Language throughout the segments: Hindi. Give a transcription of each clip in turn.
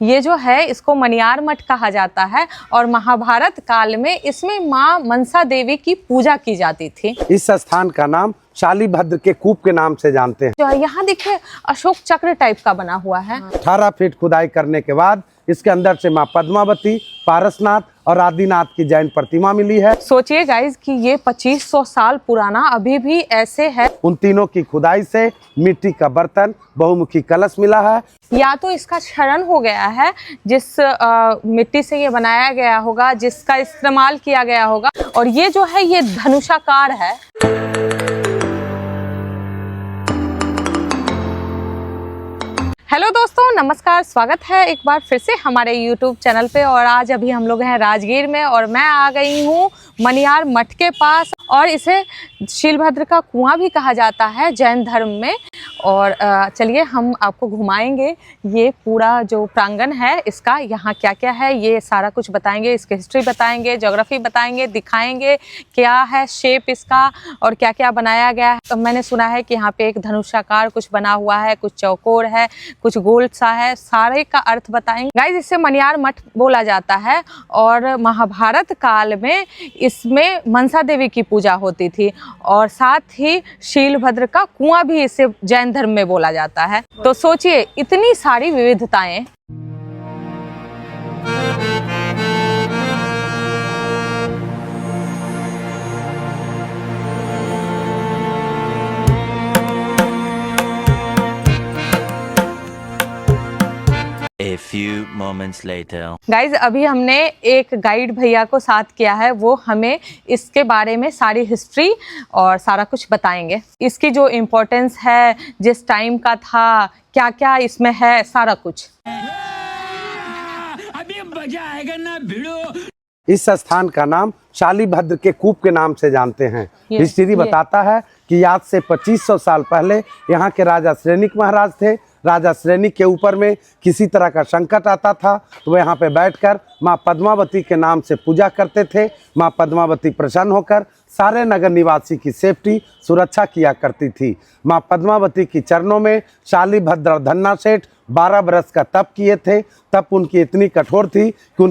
ये जो है इसको मनियार मठ कहा जाता है और महाभारत काल में इसमें माँ मनसा देवी की पूजा की जाती थी। इस स्थान का नाम शालीभद्र के कूप के नाम से जानते हैं। जो यहाँ देखिए अशोक चक्र टाइप का बना हुआ है। 18 फीट खुदाई करने के बाद इसके अंदर से माँ पद्मावती, पारसनाथ और आदिनाथ की जैन प्रतिमा मिली है। सोचिए गाइज कि ये 2500 साल पुराना अभी भी ऐसे है। उन तीनों की खुदाई से मिट्टी का बर्तन, बहुमुखी कलश मिला है। या तो इसका क्षरण हो गया है, जिस मिट्टी से ये बनाया गया होगा, जिसका इस्तेमाल किया गया होगा। और ये जो है ये धनुषाकार है। हेलो दोस्तों, नमस्कार, स्वागत है एक बार फिर से हमारे YouTube चैनल पे। और आज अभी हम लोग हैं राजगीर में और मैं आ गई हूँ मनियार मठ के पास। और इसे शीलभद्र का कुआं भी कहा जाता है जैन धर्म में। और चलिए हम आपको घुमाएंगे ये पूरा जो प्रांगण है इसका, यहाँ क्या क्या है ये सारा कुछ बताएंगे, इसकी हिस्ट्री बताएंगे, ज्योग्राफी बताएंगे, दिखाएंगे क्या है शेप इसका और क्या क्या बनाया गया है। तो मैंने सुना है कि यहाँ पे एक धनुषाकार कुछ बना हुआ है, कुछ चौकोर है, कुछ गोल सा है, सारे का अर्थ बताएंगे। गाइस, इसे मनियार मठ बोला जाता है और महाभारत काल में इसमें मनसा देवी की पूजा होती थी और साथ ही शीलभद्र का कुआं भी इसे जैन धर्म में बोला जाता है। तो सोचिए इतनी सारी विविधताएं। A few moments later. Guys, अभी हमने एक गाइड भैया को साथ किया है, वो हमें इसके बारे में सारी हिस्ट्री और सारा कुछ बताएंगे। इसकी जो इम्पोर्टेंस है, जिस टाइम का था, क्या क्या इसमें है, सारा कुछ। अभी मजा आएगा ना भिड़ो। इस स्थान का नाम शालीभद्र के कूप के नाम से जानते हैं। हिस्ट्री बताता है कि आज से 2500 साल पहले यहाँ के राजा श्रेनिक महाराज थे। राजा श्रेनिक के ऊपर में किसी तरह का संकट आता था तो वह यहाँ पे बैठकर माँ पद्मावती के नाम से पूजा करते थे। माँ पद्मावती प्रसन्न होकर सारे नगर निवासी की सेफ्टी, सुरक्षा किया करती थी। माँ पद्मावती की चरणों में शालीभद्र और धन्ना सेठ 12 बरस का तप किए थे। तप उनकी इतनी कठोर थी कि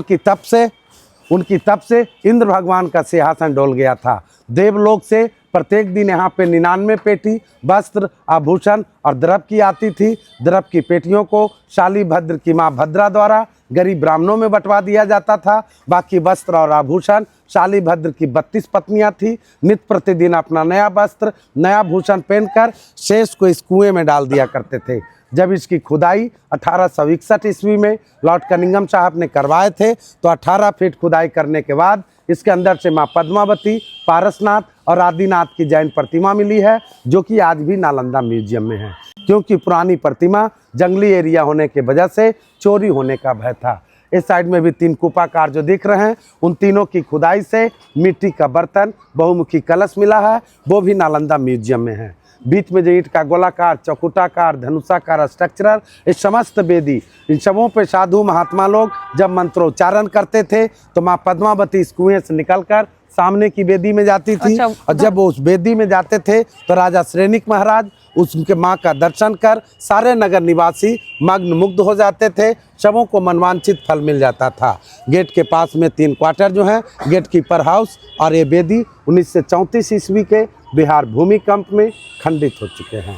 उनकी तप से इंद्र भगवान का सिंहासन डोल गया था। देवलोक से प्रत्येक दिन यहाँ पे 99 पेटी वस्त्र, आभूषण और द्रव्य की आती थी। द्रव्य की पेटियों को शालीभद्र की माँ भद्रा द्वारा गरीब ब्राह्मणों में बंटवा दिया जाता था। बाकी वस्त्र और आभूषण शालीभद्र की 32 पत्नियाँ थी। नित्य प्रतिदिन अपना नया वस्त्र, नया भूषण पहनकर शेष को इस कुएं में डाल दिया करते थे। जब इसकी खुदाई 1861 ईस्वी में लॉर्ड कनिंघम साहब ने करवाए थे तो 18 फीट खुदाई करने के बाद इसके अंदर से माँ पद्मावती, पारसनाथ और आदिनाथ की जैन प्रतिमा मिली है, जो कि आज भी नालंदा म्यूजियम में है। क्योंकि पुरानी प्रतिमा जंगली एरिया होने की वजह से चोरी होने का भय था। इस साइड में भी 3 कूपाकार जो दिख रहे हैं, उन तीनों की खुदाई से मिट्टी का बर्तन, बहुमुखी कलश मिला है, वो भी नालंदा म्यूजियम में है। बीच में जो ईंट का गोलाकार, चौकुटाकार, धनुषाकार स्ट्रक्चरर, इस समस्त वेदी, इन सबों पे साधु महात्मा लोग जब मंत्रोच्चारण करते थे तो माँ पद्मावती इस कुएं से निकलकर सामने की वेदी में जाती थी। और जब वो उस वेदी में जाते थे तो राजा श्रेनिक महाराज उसके माँ का दर्शन कर सारे नगर निवासी मग्न मुग्ध हो जाते थे। सबों को मनवांछित फल मिल जाता था। गेट के पास में 3 क्वार्टर जो हैं, गेट कीपर हाउस और ये वेदी 1934 ईस्वी के बिहार भूमिकंप में खंडित हो चुके हैं।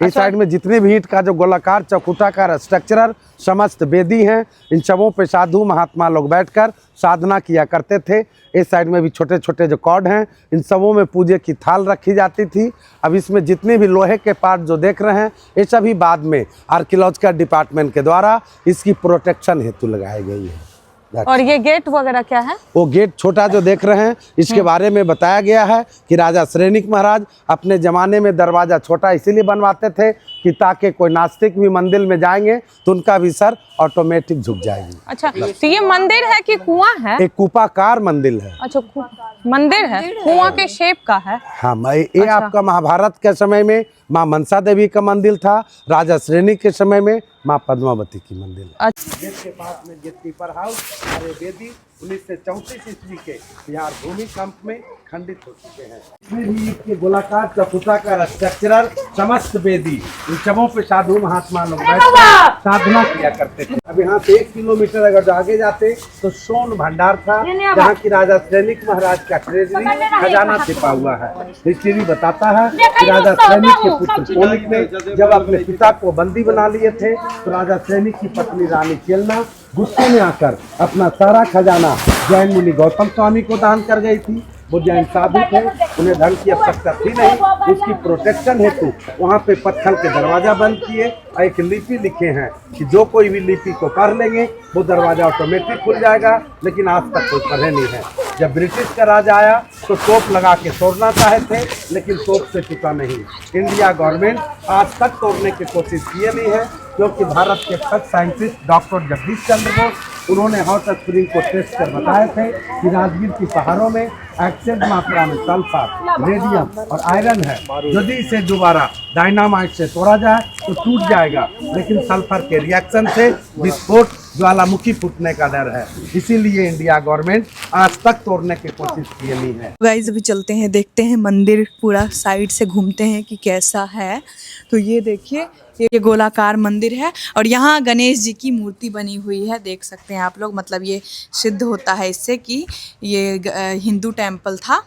इस साइड में जितने भी ईंट का जो गोलाकार, चौकुटाकार स्ट्रक्चरर समस्त वेदी हैं, इन सबों पे साधु महात्मा लोग बैठकर साधना किया करते थे। इस साइड में भी छोटे छोटे जो कॉर्ड हैं, इन सबों में पूजे की थाल रखी जाती थी। अब इसमें जितने भी लोहे के पार्ट जो देख रहे हैं, ये सभी बाद में आर्कियोलॉजिकल डिपार्टमेंट के द्वारा इसकी प्रोटेक्शन हेतु लगाई गई है। और ये गेट वगैरह क्या है? वो गेट छोटा जो देख रहे हैं, इसके बारे में बताया गया है कि राजा श्रेनिक महाराज अपने ज़माने में दरवाज़ा छोटा इसीलिए बनवाते थे कि ताकि कोई नास्तिक भी मंदिर में जाएंगे तो उनका भी सर ऑटोमेटिक झुक जाएगी। अच्छा, तो ये मंदिर है कि कुआं है? एक कूपाकार मंदिर है। अच्छा, मंदिर है, कुआं के शेप का है। हाँ, ये आपका महाभारत के समय में माँ मनसा देवी का मंदिर था। राजा श्रेनिक के समय में माँ पद्मावती की मंदिर। गेट के पास में गेट कीपर हाउस और ये वेदी 1934 ईस्वी के बिहार भूमिकंप में खंडित हो चुके हैं। इसमें भी इसके गोलाकार चबूतराकार स्ट्रक्चरल समस्त वेदी, इन सबों पे साधु महात्मा लोग बैठकर साधना किया करते थे। अब यहाँ से 1 किलोमीटर अगर आगे जाते तो सोन भंडार था, जहाँ की राजा श्रेनिक महाराज का ट्रेजरी खजाना छिपा हुआ है। हिस्ट्री बताता है कि राजा श्रेनिक के पुत्र कोनिक ने जब अपने पिता को बंदी बना लिए थे तो राजा श्रेनिक की पत्नी रानी चेलना गुस्से में आकर अपना सारा खजाना जैन मुनि गौतम स्वामी को दान कर गई थी। वो जैन साधु थे, उन्हें धन की आवश्यकता थी नहीं, उसकी प्रोटेक्शन हेतु वहाँ पे पत्थर के दरवाजा बंद किए और एक लिपि लिखे हैं कि जो कोई भी लिपि को पढ़ लेंगे वो दरवाजा ऑटोमेटिक खुल जाएगा, लेकिन आज तक कोई पढ़े नहीं है। जब ब्रिटिश का राज आया तो तोप लगा के तोड़ना चाहे थे, लेकिन तोप से चुका नहीं। इंडिया गवर्नमेंट आज तक तोड़ने की कोशिश किए नहीं है, क्योंकि भारत के first scientist doctor Jagdish Chandra Bose, उन्होंने हॉट स्प्रिंग को टेस्ट कर बताए थे कि राजगीर की पहाड़ों में एक्सेस मात्रा में सल्फर, रेडियम और आयरन है। यदि इसे दोबारा डायनामाइट से तोड़ा जाए तो टूट जाएगा, लेकिन सल्फर के रिएक्शन से विस्फोट ज्वालामुखी फूटने का डर है। इसीलिए इंडिया गवर्नमेंट आज तक तोड़ने की कोशिश की नहीं है। गाइस अभी चलते हैं, देखते हैं मंदिर पूरा साइड से घूमते हैं कि कैसा है। तो ये देखिए, ये गोलाकार मंदिर है और यहाँ गणेश जी की मूर्ति बनी हुई है, देख सकते हैं आप लोग। मतलब ये सिद्ध होता है इससे कि ये हिंदू टेम्पल था,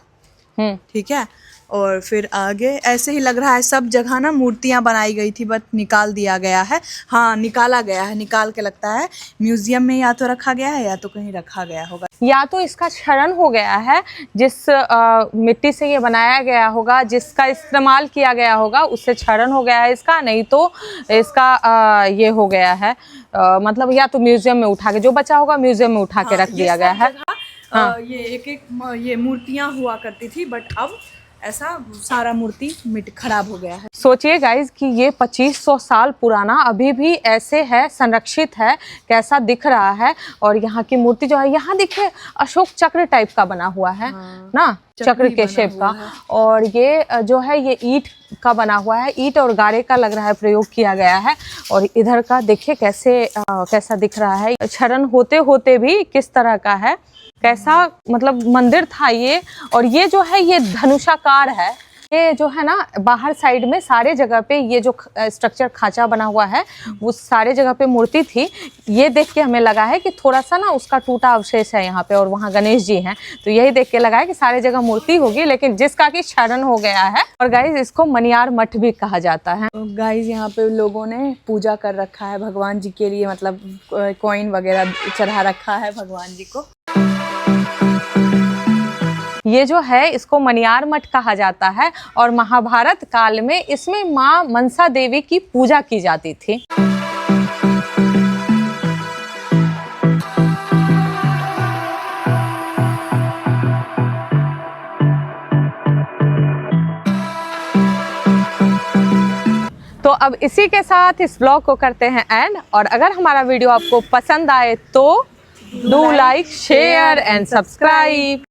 ठीक है। और फिर आगे ऐसे ही लग रहा है, सब जगह ना मूर्तियाँ बनाई गई थी, बट निकाल दिया गया है। हाँ, निकाला गया है, निकाल के लगता है म्यूजियम में या तो रखा गया है या तो कहीं रखा गया होगा, या तो इसका क्षरण हो गया है, जिस मिट्टी से ये बनाया गया होगा, जिसका इस्तेमाल किया गया होगा, उससे क्षरण हो गया है इसका, नहीं तो इसका ये हो गया है मतलब या तो म्यूजियम में उठा के, जो बचा होगा म्यूजियम में उठा के रख दिया गया है। ये एक ये मूर्तियाँ हुआ करती थी, बट अब ऐसा सारा मूर्ति खराब हो गया है। सोचिए गाइज कि ये 2500 साल पुराना अभी भी ऐसे है, संरक्षित है, कैसा दिख रहा है। और यहाँ की मूर्ति जो है, यहाँ देखिए अशोक चक्र टाइप का बना हुआ है, ना, चक्र के शेप का। और ये जो है ये ईंट का बना हुआ है, ईंट और गारे का लग रहा है प्रयोग किया गया है। और इधर का देखिए कैसा दिख रहा है, क्षरण होते होते भी किस तरह का है, कैसा मतलब मंदिर था ये। और ये जो है ये धनुषाकार है, ये जो है ना बाहर साइड में सारे जगह पे ये जो स्ट्रक्चर खांचा बना हुआ है, वो सारे जगह पे मूर्ति थी। ये देख के हमें लगा है कि थोड़ा सा ना उसका टूटा अवशेष है यहाँ पे, और वहाँ गणेश जी हैं, तो यही देख के लगा है कि सारे जगह मूर्ति होगी, लेकिन जिसका कि क्षरण हो गया है। और गाइज इसको मनियार मठ भी कहा जाता है। तो गाइज यहाँ पे लोगों ने पूजा कर रखा है भगवान जी के लिए, मतलब कॉइन वगैरह चढ़ा रखा है भगवान जी को। ये जो है इसको मनियार मठ कहा जाता है, और महाभारत काल में इसमें माँ मनसा देवी की पूजा की जाती थी। तो अब इसी के साथ इस ब्लॉग को करते हैं एंड। और अगर हमारा वीडियो आपको पसंद आए तो do like, share and subscribe.